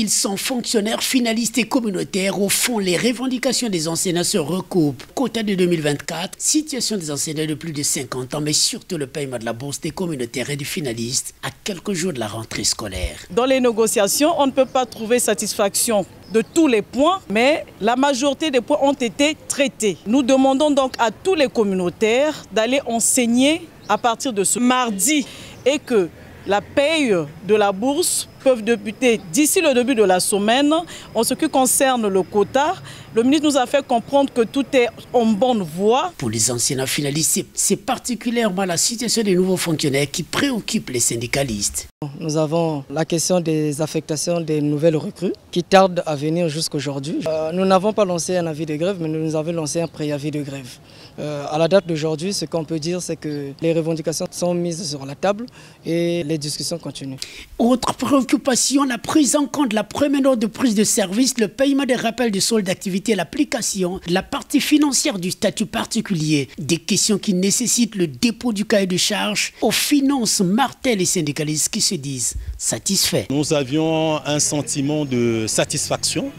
ils sont fonctionnaires, finalistes et communautaires. Au fond, les revendications des enseignants se recoupent. Quota de 2024, situation des enseignants de plus de 50 ans, mais surtout le paiement de la bourse des communautaires et des finalistes à quelques jours de la rentrée scolaire. Dans les négociations, on ne peut pas trouver satisfaction de tous les points, mais la majorité des points ont été traités. Nous demandons donc à tous les communautaires d'aller enseigner à partir de ce mardi et que la paye de la bourse peuvent débuter d'ici le début de la semaine. En ce qui concerne le quota, le ministre nous a fait comprendre que tout est en bonne voie. Pour les enseignants finalistes, c'est particulièrement la situation des nouveaux fonctionnaires qui préoccupe les syndicalistes. Nous avons la question des affectations des nouvelles recrues qui tardent à venir jusqu'aujourd'hui. Nous n'avons pas lancé un avis de grève, mais nous avons lancé un préavis de grève. À la date d'aujourd'hui, ce qu'on peut dire, c'est que les revendications sont mises sur la table et les discussions continuent. Autre préoccupation, la prise en compte de la première note de prise de service, le paiement des rappels de solde d'activité, l'application de la partie financière du statut particulier. Des questions qui nécessitent le dépôt du cahier de charges aux finances martèlent les syndicalistes qui se disent satisfaits. Nous avions un sentiment de satisfaction,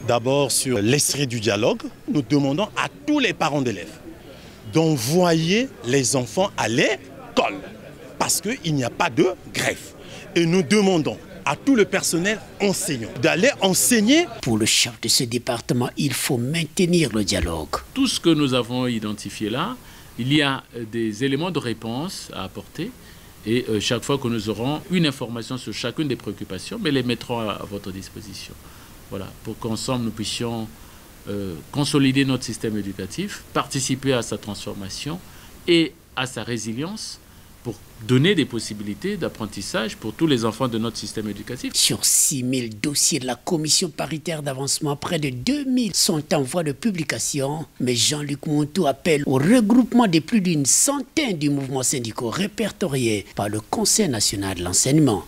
d'abord sur l'esprit du dialogue. Nous demandons à tous les parents d'élèves d'envoyer les enfants à l'école parce qu'il n'y a pas de grève. Et nous demandons à tout le personnel enseignant d'aller enseigner. Pour le chef de ce département, il faut maintenir le dialogue. Tout ce que nous avons identifié là, il y a des éléments de réponse à apporter. Et chaque fois que nous aurons une information sur chacune des préoccupations, mais les mettrons à votre disposition. Voilà, pour qu'ensemble nous puissions consolider notre système éducatif, participer à sa transformation et à sa résilience pour donner des possibilités d'apprentissage pour tous les enfants de notre système éducatif. Sur 6 000 dossiers de la commission paritaire d'avancement, près de 2 000 sont en voie de publication. Mais Jean-Luc Montou appelle au regroupement de plus d'une centaine du mouvement syndicaux répertoriés par le Conseil national de l'enseignement.